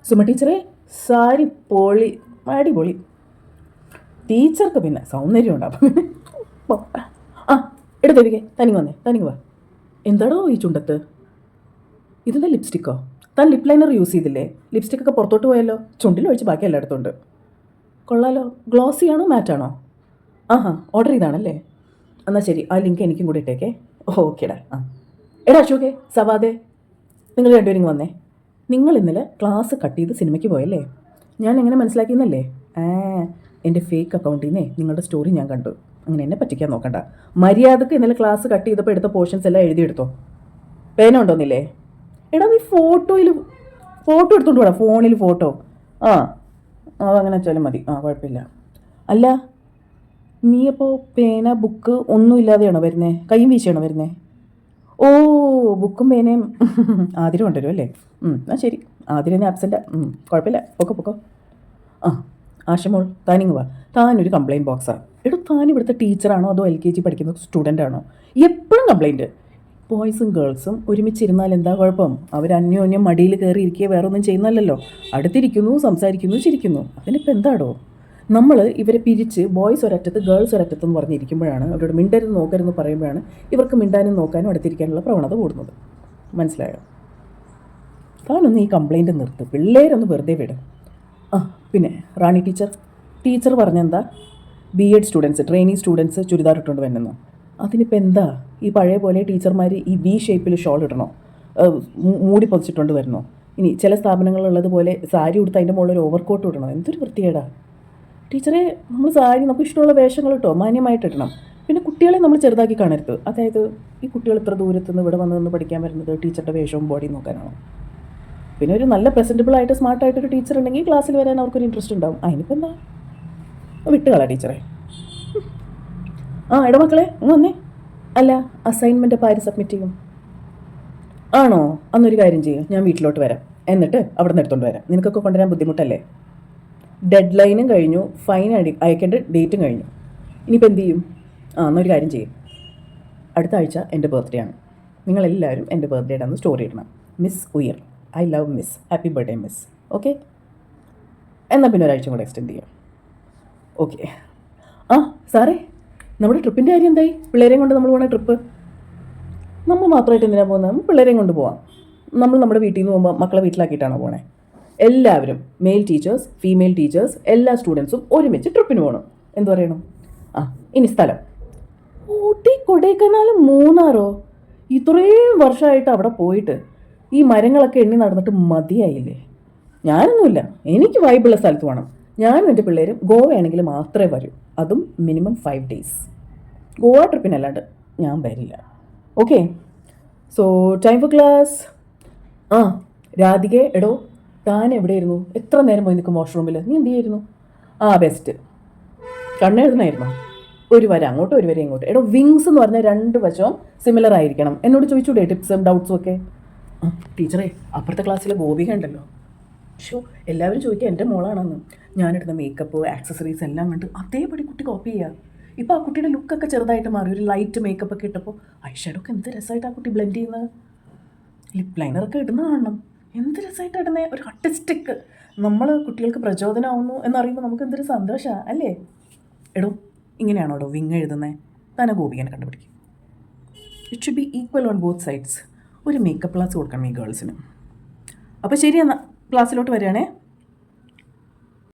സുമ ടീച്ചറെ സാരി പൊളി, അടിപൊളി. ടീച്ചർക്ക് പിന്നെ സൗന്ദര്യം ഉണ്ടാവും. പിന്നെ ആ എടുത്തേക്ക് തനിക്ക് വന്നേ, തനിക്ക് വാ. എന്താടോ ഈ ചുണ്ടത്ത്? ഇതെന്താ ലിപ്സ്റ്റിക്കോ? താൻ ലിപ് ലൈനർ യൂസ് ചെയ്തില്ലേ? ലിപ്സ്റ്റിക്കൊക്കെ പുറത്തോട്ട് പോയല്ലോ. ചുണ്ടിൽ ഒഴിച്ച് ബാക്കി എല്ലായിടത്തും ഉണ്ട്. കൊള്ളാലോ. ഗ്ലോസി ആണോ മാറ്റാണോ? ആഹാ, ഓർഡർ ചെയ്താണല്ലേ? എന്നാൽ ശരി, ആ ലിങ്ക് എനിക്കും കൂടി ഇട്ടേക്കേ. ഓക്കേടാ. ആ എടാ അശോകേ, സവാദേ, നിങ്ങൾ രണ്ടുപേരും വന്നേ. നിങ്ങൾ ഇന്നലെ ക്ലാസ് കട്ട് ചെയ്ത് സിനിമയ്ക്ക് പോയല്ലേ? ഞാൻ എങ്ങനെ മനസ്സിലാക്കിയെന്നല്ലേ? എൻ്റെ ഫേക്ക് അക്കൗണ്ടിൽ നിന്നേ നിങ്ങളുടെ സ്റ്റോറി ഞാൻ കണ്ടു. അങ്ങനെ എന്നെ പറ്റിക്കാൻ നോക്കണ്ട. മര്യാദക്ക് ഇന്നലെ ക്ലാസ് കട്ട് ചെയ്തപ്പോൾ എടുത്ത പോർഷൻസ് എല്ലാം എഴുതിയെടുത്തോ. പേന ഉണ്ടോന്നില്ലേ? എടാ നീ ഫോട്ടോ എടുത്തോണ്ട് പോടാ, ഫോണിൽ ഫോട്ടോ. ആ അതങ്ങനെ വെച്ചാലും മതി. കുഴപ്പമില്ല. അല്ല, നീ അപ്പോൾ പേന ബുക്ക് ഒന്നും ഇല്ലാതെയാണോ വരുന്നേ? കൈയും വീശിയാണോ വരുന്നേ? ഓ, ബുക്കും പേനയും ആതിരം കൊണ്ടുവരും അല്ലേ? ആ ശരി, ആതിരം ആബ്സെൻ്റ്. കുഴപ്പമില്ല, പൊക്കോ. ആ ആശമോൾ, താനിങ് വാ. താനൊരു കംപ്ലയിൻറ്റ് ബോക്സാണ്. എടോ, താൻ ഇവിടുത്തെ ടീച്ചറാണോ അതോ LKG പഠിക്കുന്ന സ്റ്റുഡൻ്റാണോ? എപ്പോഴും കംപ്ലയിൻറ്റ്. ബോയ്സും ഗേൾസും ഒരുമിച്ചിരുന്നാൽ എന്താ കുഴപ്പം? അവർ അന്യോന്യം മടിയിൽ കയറി ഇരിക്കുക, വേറെ ഒന്നും ചെയ്യുന്നല്ലോ. അടുത്തിരിക്കുന്നു, സംസാരിക്കുന്നു, ചിരിക്കുന്നു. അതിനിപ്പോൾ എന്താടോ? നമ്മൾ ഇവരെ പിരിച്ച് ബോയ്സ് ഒരറ്റത്ത് ഗേൾസ് ഒരറ്റത്തെന്ന് പറഞ്ഞിരിക്കുമ്പോഴാണ്, അവരോട് മിണ്ടരുത് നോക്കരുതെന്ന് പറയുമ്പോഴാണ് ഇവർക്ക് മിണ്ടാനും നോക്കാനും അടുത്തിരിക്കാനുള്ള പ്രവണത കൂടുന്നത്. മനസ്സിലായോ? താനൊന്ന് ഈ കംപ്ലയിൻറ്റ് നിർത്ത്, പിള്ളേരൊന്ന് വെറുതെ വിടും. പിന്നെ റാണി ടീച്ചർ പറഞ്ഞെന്താ? B.Ed students, training students churidar ഇട്ടുകൊണ്ട് വരുന്നു. അതിനിപ്പോൾ എന്താ? ഈ പഴയ പോലെ ടീച്ചർമാർ ഈ V ഷേപ്പിൽ ഷോൾ ഇടണോ? മൂടി പൊതിച്ചിട്ടുണ്ട് വരുന്നോ? ഇനി ചില സ്ഥാപനങ്ങളിലുള്ളതുപോലെ സാരി ഉടുത്ത് അതിൻ്റെ മുകളിൽ ഒരു ഓവർകോട്ട് ഇടണോ? എന്തൊരു വൃത്തികേടാ. ടീച്ചറെ, നമ്മൾ സാരി നമുക്ക് ഇഷ്ടമുള്ള വേഷങ്ങൾ ഇട്ടോ, മാന്യമായിട്ട് ഇടണം. പിന്നെ കുട്ടികളെ നമ്മൾ ചെറുതാക്കി കാണരുത്. അതായത് ഈ കുട്ടികൾ ഇത്ര ദൂരത്തുനിന്ന് ഇവിടെ വന്ന് പഠിക്കാൻ വരുന്നത് ടീച്ചറുടെ വേഷവും ബോഡിയും നോക്കാനാണോ? പിന്നെ ഒരു നല്ല പ്രസൻറ്റബിളായിട്ട് സ്മാർട്ടായിട്ടൊരു ടീച്ചർ ഉണ്ടെങ്കിൽ ക്ലാസ്സിൽ വരാൻ അവർക്കൊരു ഇൻട്രസ്റ്റ് ഉണ്ടാവും. അതിനിപ്പോൾ എന്താ, വിട്ടുകളാ ടീച്ചറെ. എടാ മക്കളെ, വന്നേ. അല്ല, അസൈൻമെൻ്റ് അപ്പോൾ ആര് സബ്മിറ്റ് ചെയ്യും? ആണോ? അന്നൊരു കാര്യം ചെയ്യും, ഞാൻ വീട്ടിലോട്ട് വരാം, എന്നിട്ട് അവിടെ നിന്ന് എടുത്തോണ്ട് വരാം. നിനക്കൊക്കെ കൊണ്ടുവരാൻ ബുദ്ധിമുട്ടല്ലേ? ഡെഡ് ലൈനും കഴിഞ്ഞു, ഫൈൻ അയക്കേണ്ട ഡേറ്റും കഴിഞ്ഞു. ഇനിയിപ്പോൾ എന്ത് ചെയ്യും? എന്നൊരു കാര്യം ചെയ്യും, അടുത്ത ആഴ്ച എൻ്റെ ബർത്ത്ഡേ ആണ്. നിങ്ങളെല്ലാവരും എൻ്റെ ബർത്ത്ഡേയുടെ അന്ന് സ്റ്റോറി ഇടണം. മിസ് ഉയർ, I love miss, happy birthday miss. Okay? എന്നാൽ പിന്നെ ഒരാഴ്ച കൂടെ എക്സ്റ്റെൻഡ് ചെയ്യാം. ഓക്കെ. സാറേ, നമ്മുടെ ട്രിപ്പിൻ്റെ കാര്യം എന്തായി? പിള്ളേരെയും കൊണ്ട് നമ്മൾ പോകണ ട്രിപ്പ്. നമ്മൾ മാത്രമായിട്ട് എന്തിനാണ് പോകുന്നത്? നമ്മൾ പിള്ളേരെയും കൊണ്ട് പോവാം. നമ്മൾ നമ്മുടെ വീട്ടിൽ നിന്ന് പോകുമ്പോൾ മക്കളെ വീട്ടിലാക്കിയിട്ടാണോ പോണേ? എല്ലാവരും, മെയിൽ ടീച്ചേഴ്സ്, ഫീമെയിൽ ടീച്ചേഴ്സ്, എല്ലാ സ്റ്റുഡൻസും ഒരുമിച്ച് ട്രിപ്പിന് പോകണം. എന്തു പറയണം? ഇനി സ്ഥലം ഊട്ടി, കൊടൈക്കനാൽ, മൂന്നാറോ? ഇത്രയും വർഷമായിട്ട് അവിടെ പോയിട്ട് ഈ മരങ്ങളൊക്കെ എണ്ണി നടന്നിട്ട് മതിയായില്ലേ? ഞാനൊന്നുമില്ല, എനിക്ക് വൈബുള്ള സ്ഥലത്ത് വേണം. ഞാനും എൻ്റെ പിള്ളേരും ഗോവയാണെങ്കിൽ മാത്രമേ വരൂ, അതും മിനിമം 5 days. ഗോവ ട്രിപ്പിനല്ലാണ്ട് ഞാൻ വരില്ല. Okay? So time for class. രാധികേ, എടോ, താൻ എവിടെയായിരുന്നു? എത്ര നേരം പോയി നിൽക്കും വാഷ്റൂമിൽ? നീ എന്ത് ചെയ്യായിരുന്നു? ബെസ്റ്റ്. കണ്ണെഴുതണമായിരുന്നോ? ഒരു വര അങ്ങോട്ടും ഒരു വര ഇങ്ങോട്ടും. എടോ, വിങ്സ് എന്ന് പറഞ്ഞാൽ 2 വശവും സിമിലർ ആയിരിക്കണം. എന്നോട് ചോദിച്ചൂടെ ടിപ്സും ഡൗട്ട്സും ഒക്കെ? ടീച്ചറെ, അപ്പുറത്തെ ക്ലാസ്സിലെ ഗോപിക ഉണ്ടല്ലോ, എല്ലാവരും ചോദിക്കുക എൻ്റെ മോളാണെന്ന്. ഞാനിടുന്ന മേക്കപ്പ്, ആക്സസറീസ് എല്ലാം കണ്ട് അതേപടി കുട്ടി കോപ്പി ചെയ്യുക. ഇപ്പോൾ ആ കുട്ടിയുടെ ലുക്കൊക്കെ ചെറുതായിട്ട് മാറി, ഒരു ലൈറ്റ് മേക്കപ്പ് ഒക്കെ ഇട്ടപ്പോൾ ഐഷാഡൊക്കെ എന്ത് രസമായിട്ട് ആ കുട്ടി ബ്ലെൻഡ് ചെയ്യുന്നത്. ലിപ് ലൈനറൊക്കെ ഇടുന്ന കാണണം, എന്ത് രസമായിട്ട് ഇടുന്നത്. ഒരു ആർട്ടിസ്റ്റിക്. നമ്മൾ കുട്ടികൾക്ക് പ്രചോദനമാവുന്നു എന്നറിയുമ്പോൾ നമുക്ക് എന്തൊരു സന്തോഷമാണ് അല്ലേ? എടോ, ഇങ്ങനെയാണോ വിങ് എഴുതുന്നത്? തന്നെ ഗോപികനെ കണ്ടുപിടിക്കും. It should be equal on both sides. ഒരു മേക്കപ്പ് ക്ലാസ് കൊടുക്കണം ഈ ഗേൾസിന്. അപ്പോൾ ശരി, എന്നാൽ ക്ലാസ്സിലോട്ട് വരികയാണേ.